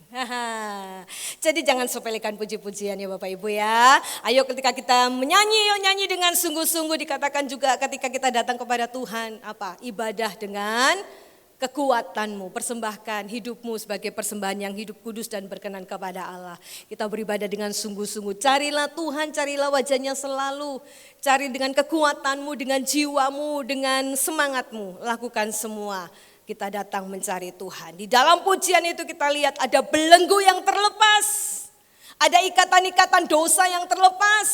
Jadi jangan sepelekan puji-pujian ya Bapak Ibu ya. Ayo ketika kita menyanyi, yuk nyanyi dengan sungguh-sungguh. Dikatakan juga ketika kita datang kepada Tuhan, apa? Ibadah dengan kekuatanmu, persembahkan hidupmu sebagai persembahan yang hidup kudus dan berkenan kepada Allah. Kita beribadah dengan sungguh-sungguh. Carilah Tuhan, carilah wajahnya selalu. Cari dengan kekuatanmu, dengan jiwamu, dengan semangatmu. Lakukan semua. Kita datang mencari Tuhan. Di dalam pujian itu kita lihat ada belenggu yang terlepas. Ada ikatan-ikatan dosa yang terlepas.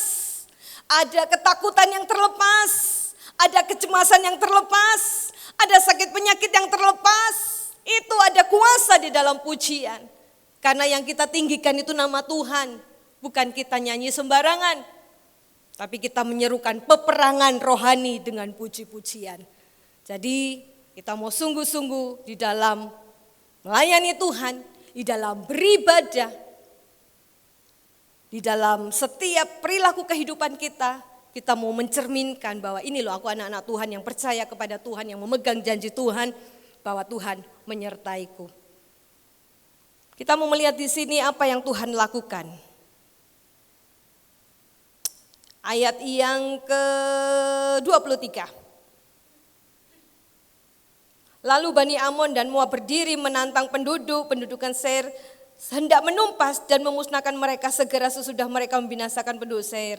Ada ketakutan yang terlepas. Ada kecemasan yang terlepas. Ada sakit penyakit yang terlepas, itu ada kuasa di dalam pujian. Karena yang kita tinggikan itu nama Tuhan, bukan kita nyanyi sembarangan. Tapi kita menyerukan peperangan rohani dengan puji-pujian. Jadi kita mau sungguh-sungguh di dalam melayani Tuhan, di dalam beribadah, di dalam setiap perilaku kehidupan kita. Kita mau mencerminkan bahwa ini loh aku anak-anak Tuhan yang percaya kepada Tuhan, yang memegang janji Tuhan bahwa Tuhan menyertaiku. Kita mau melihat di sini apa yang Tuhan lakukan. Ayat yang ke-23. Lalu Bani Amon dan Moab berdiri menantang pendudukan Seir, hendak menumpas dan memusnahkan mereka segera sesudah mereka membinasakan penduduk Seir.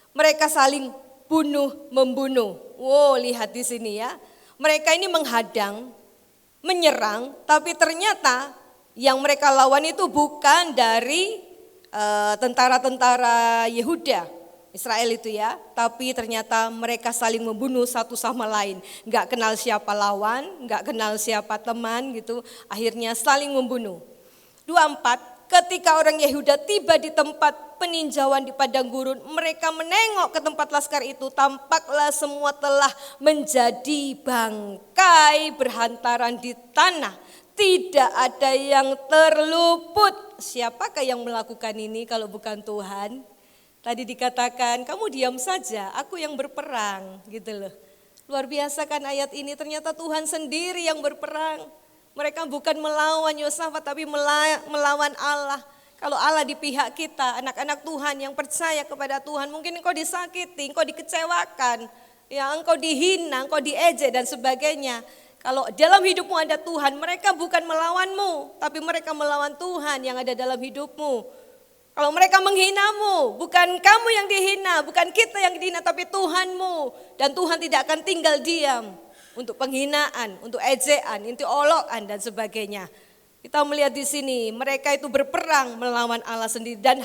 Mereka saling bunuh-membunuh. Wow, lihat di sini ya. Mereka ini menghadang, menyerang, tapi ternyata yang mereka lawan itu bukan dari tentara-tentara Yehuda, Israel itu ya. Tapi ternyata mereka saling membunuh satu sama lain. Enggak kenal siapa lawan, enggak kenal siapa teman gitu. Akhirnya saling membunuh. 24. Ketika orang Yehuda tiba di tempat peninjauan di padang gurun, mereka menengok ke tempat laskar itu, tampaklah semua telah menjadi bangkai berhantaran di tanah. Tidak ada yang terluput. Siapakah yang melakukan ini kalau bukan Tuhan? Tadi dikatakan, kamu diam saja, aku yang berperang, gitu loh. Luar biasa kan ayat ini, ternyata Tuhan sendiri yang berperang. Mereka bukan melawan Yosafat, tapi melawan Allah. Kalau Allah di pihak kita, anak-anak Tuhan yang percaya kepada Tuhan, mungkin engkau disakiti, engkau dikecewakan, ya engkau dihina, engkau diejek dan sebagainya. Kalau dalam hidupmu ada Tuhan, mereka bukan melawanmu, tapi mereka melawan Tuhan yang ada dalam hidupmu. Kalau mereka menghinamu, bukan kamu yang dihina, bukan kita yang dihina, tapi Tuhanmu. Dan Tuhan tidak akan tinggal diam untuk penghinaan, untuk ejekan, untuk olokan dan sebagainya. Kita melihat di sini, mereka itu berperang melawan Allah sendiri dan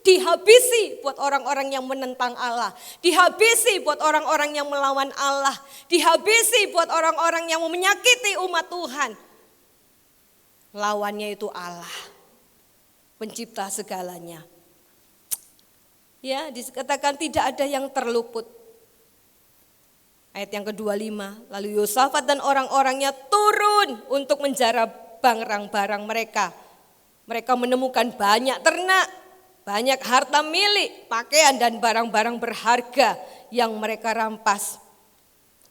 dihabisi buat orang-orang yang menentang Allah. Dihabisi buat orang-orang yang melawan Allah. Dihabisi buat orang-orang yang menyakiti umat Tuhan. Lawannya itu Allah, pencipta segalanya. Ya, dikatakan tidak ada yang terluput. Ayat yang ke-25, lalu Yosafat dan orang-orangnya turun untuk menjara barang-barang mereka. Mereka menemukan banyak ternak, banyak harta milik, pakaian dan barang-barang berharga yang mereka rampas.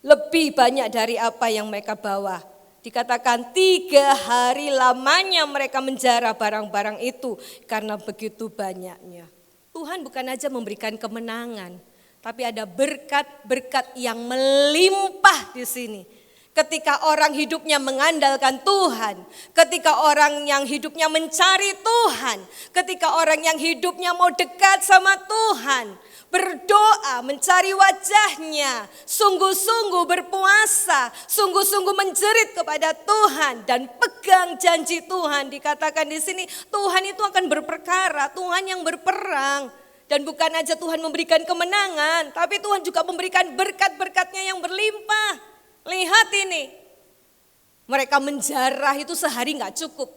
Lebih banyak dari apa yang mereka bawa. Dikatakan 3 hari lamanya mereka menjara barang-barang itu karena begitu banyaknya. Tuhan bukan aja memberikan kemenangan, tapi ada berkat-berkat yang melimpah di sini. Ketika orang hidupnya mengandalkan Tuhan, ketika orang yang hidupnya mencari Tuhan, ketika orang yang hidupnya mau dekat sama Tuhan, berdoa, mencari wajahnya, sungguh-sungguh berpuasa, sungguh-sungguh menjerit kepada Tuhan dan pegang janji Tuhan. Dikatakan di sini Tuhan itu akan berperkara, Tuhan yang berperang. Dan bukan aja Tuhan memberikan kemenangan, tapi Tuhan juga memberikan berkat-berkatnya yang berlimpah. Lihat ini, mereka menjarah itu sehari gak cukup.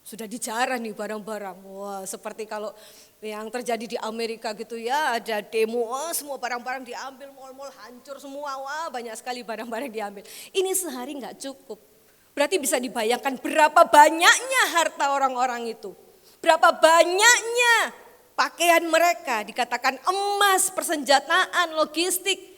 Sudah dijarah nih barang-barang. Wah, seperti kalau yang terjadi di Amerika gitu ya, ada demo, semua barang-barang diambil, mal-mal hancur semua, wah banyak sekali barang-barang diambil. Ini sehari gak cukup. Berarti bisa dibayangkan berapa banyaknya harta orang-orang itu. Berapa banyaknya pakaian mereka, dikatakan emas, persenjataan, logistik.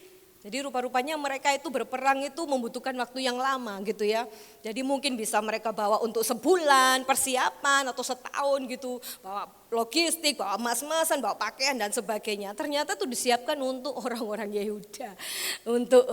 Jadi rupa-rupanya mereka itu berperang itu membutuhkan waktu yang lama gitu ya. Jadi mungkin bisa mereka bawa untuk sebulan persiapan atau setahun gitu. Bawa logistik, bawa emas-emasan, bawa pakaian dan sebagainya. Ternyata itu disiapkan untuk orang-orang Yehuda.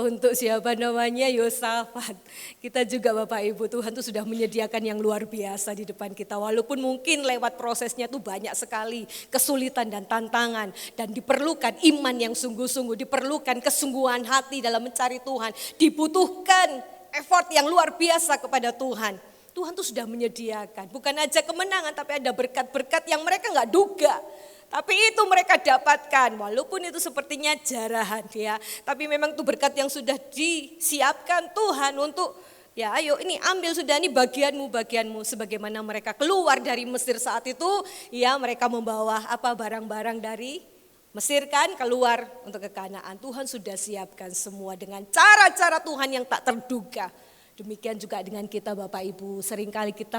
Untuk siapa namanya, Yosafat. Kita juga Bapak Ibu, Tuhan tuh sudah menyediakan yang luar biasa di depan kita. Walaupun mungkin lewat prosesnya tuh banyak sekali kesulitan dan tantangan. Dan diperlukan iman yang sungguh-sungguh, diperlukan kesungguhan hati dalam mencari Tuhan. Dibutuhkan effort yang luar biasa kepada Tuhan. Tuhan tuh sudah menyediakan, bukan aja kemenangan tapi ada berkat-berkat yang mereka gak duga. Tapi itu mereka dapatkan, walaupun itu sepertinya jarahan ya. Tapi memang itu berkat yang sudah disiapkan Tuhan untuk ya ayo ini ambil sudah ini bagianmu. Sebagaimana mereka keluar dari Mesir saat itu, ya mereka membawa apa barang-barang dari Mesir kan keluar untuk ke Kanaan. Tuhan sudah siapkan semua dengan cara-cara Tuhan yang tak terduga. Demikian juga dengan kita Bapak Ibu, seringkali kita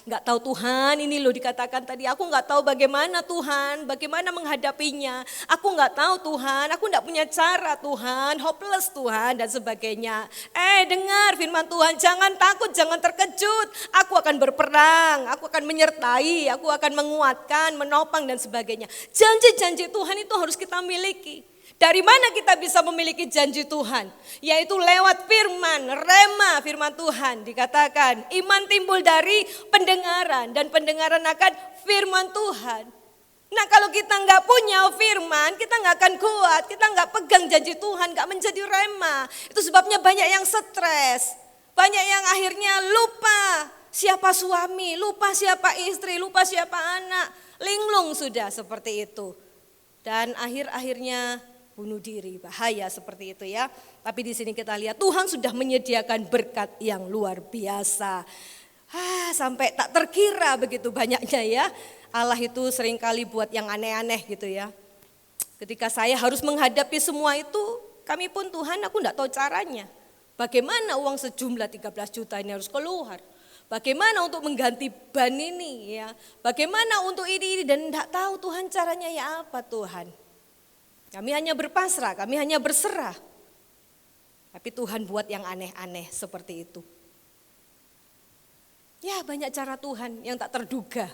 nggak tahu Tuhan, ini loh dikatakan tadi, aku nggak tahu bagaimana Tuhan, bagaimana menghadapinya, aku nggak tahu Tuhan, aku nggak punya cara Tuhan, hopeless Tuhan dan sebagainya. Dengar firman Tuhan, jangan takut, jangan terkejut, aku akan berperang, aku akan menyertai, aku akan menguatkan, menopang dan sebagainya. Janji-janji Tuhan itu harus kita miliki. Dari mana kita bisa memiliki janji Tuhan? Yaitu lewat firman, rema firman Tuhan. Dikatakan iman timbul dari pendengaran dan pendengaran akan firman Tuhan. Nah kalau kita nggak punya firman, kita nggak akan kuat, kita nggak pegang janji Tuhan, nggak menjadi rema. Itu sebabnya banyak yang stres, banyak yang akhirnya lupa siapa suami, lupa siapa istri, lupa siapa anak. Linglung sudah seperti itu. Dan akhir-akhirnya bunuh diri, bahaya seperti itu ya. Tapi di sini kita lihat Tuhan sudah menyediakan berkat yang luar biasa. Sampai tak terkira begitu banyaknya ya. Allah itu seringkali buat yang aneh-aneh gitu ya. Ketika saya harus menghadapi semua itu, kami pun Tuhan aku enggak tahu caranya. Bagaimana uang sejumlah 13 juta ini harus keluar? Bagaimana untuk mengganti ban ini ya? Bagaimana untuk ini dan tidak tahu Tuhan caranya ya apa Tuhan. Kami hanya berpasrah, kami hanya berserah. Tapi Tuhan buat yang aneh-aneh seperti itu. Ya banyak cara Tuhan yang tak terduga.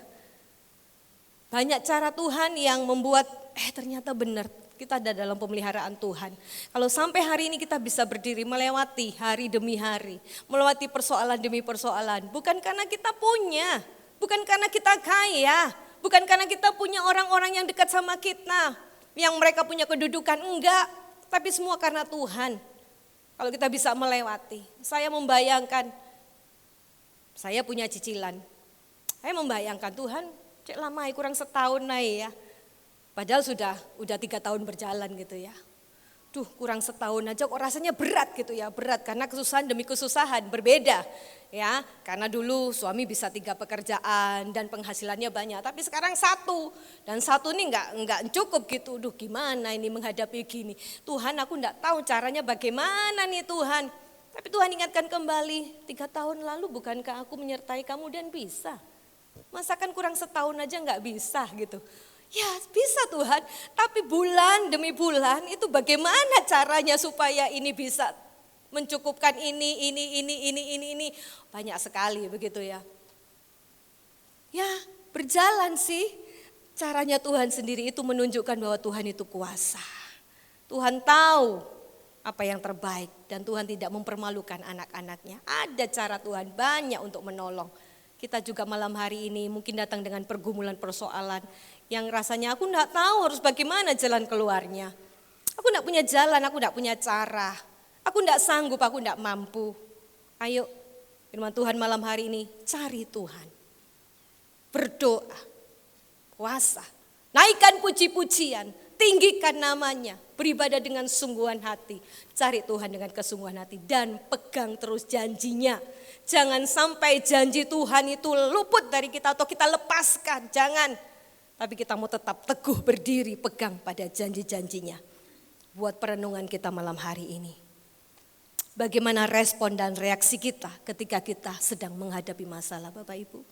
Banyak cara Tuhan yang membuat ternyata benar kita ada dalam pemeliharaan Tuhan. Kalau sampai hari ini kita bisa berdiri melewati hari demi hari. Melewati persoalan demi persoalan. Bukan karena kita punya, bukan karena kita kaya. Bukan karena kita punya orang-orang yang dekat sama kita. Yang mereka punya kedudukan, enggak. Tapi semua karena Tuhan. Kalau kita bisa melewati. Saya membayangkan, saya punya cicilan. Saya membayangkan Tuhan, cek lama kurang setahun naik ya. Padahal udah 3 tahun berjalan gitu ya. Duh kurang setahun aja kok rasanya berat gitu ya. Berat karena kesusahan demi kesusahan berbeda ya. Karena dulu suami bisa 3 pekerjaan dan penghasilannya banyak. Tapi sekarang 1 dan 1 ini enggak cukup gitu. Duh gimana ini menghadapi gini. Tuhan aku enggak tahu caranya bagaimana nih Tuhan. Tapi Tuhan ingatkan kembali 3 tahun lalu bukankah aku menyertai kamu dan bisa. Masakan kurang setahun aja enggak bisa gitu. Ya bisa Tuhan, tapi bulan demi bulan itu bagaimana caranya supaya ini bisa mencukupkan ini. Banyak sekali begitu ya. Ya berjalan sih, caranya Tuhan sendiri itu menunjukkan bahwa Tuhan itu kuasa. Tuhan tahu apa yang terbaik dan Tuhan tidak mempermalukan anak-anaknya. Ada cara Tuhan banyak untuk menolong. Kita juga malam hari ini mungkin datang dengan pergumulan persoalan yang rasanya aku enggak tahu harus bagaimana jalan keluarnya. Aku enggak punya jalan, aku enggak punya cara. Aku enggak sanggup, aku enggak mampu. Ayo firman Tuhan malam hari ini, cari Tuhan. Berdoa, puasa, naikkan puji-pujian, tinggikan namanya, beribadah dengan sungguhan hati. Cari Tuhan dengan kesungguhan hati dan pegang terus janjinya. Jangan sampai janji Tuhan itu luput dari kita atau kita lepaskan, jangan. Tapi kita mau tetap teguh berdiri, pegang pada janji-janjinya. Buat perenungan kita malam hari ini. Bagaimana respon dan reaksi kita ketika kita sedang menghadapi masalah Bapak Ibu.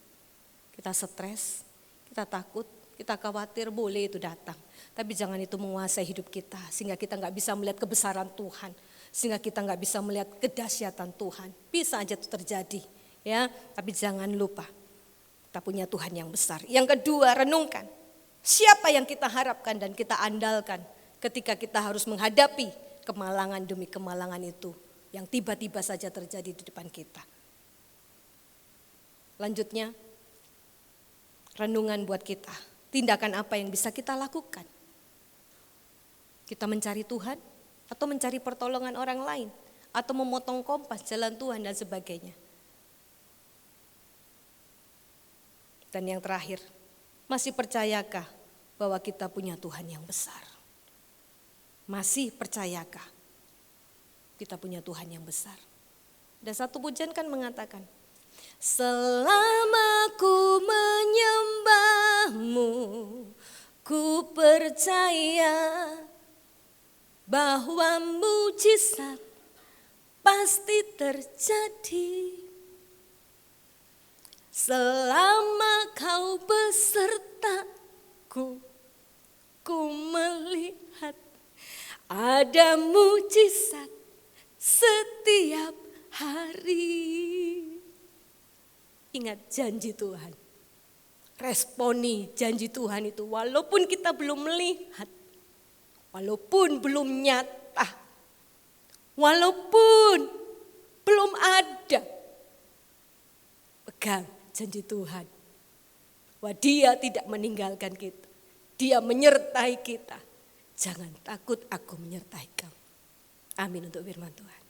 Kita stres, kita takut, kita khawatir, boleh itu datang. Tapi jangan itu menguasai hidup kita sehingga kita gak bisa melihat kebesaran Tuhan. Sehingga kita nggak bisa melihat kedahsyatan Tuhan. Bisa aja itu terjadi, ya. Tapi jangan lupa, kita punya Tuhan yang besar. Yang kedua, renungkan. Siapa yang kita harapkan dan kita andalkan ketika kita harus menghadapi kemalangan demi kemalangan itu yang tiba-tiba saja terjadi di depan kita. Lanjutnya, renungan buat kita. Tindakan apa yang bisa kita lakukan? Kita mencari Tuhan? Atau mencari pertolongan orang lain, atau memotong kompas jalan Tuhan dan sebagainya. Dan yang terakhir, masih percayakah bahwa kita punya Tuhan yang besar? Masih percayakah kita punya Tuhan yang besar? Dan satu pujian kan mengatakan, selama ku menyembahmu, ku percaya bahwa mujizat pasti terjadi. Selama kau besertaku, ku melihat ada mujizat setiap hari. Ingat janji Tuhan. Responi janji Tuhan itu walaupun kita belum melihat. Walaupun belum nyata, walaupun belum ada, pegang janji Tuhan. Bahwa Dia tidak meninggalkan kita, Dia menyertai kita. Jangan takut, aku menyertai kamu. Amin untuk firman Tuhan.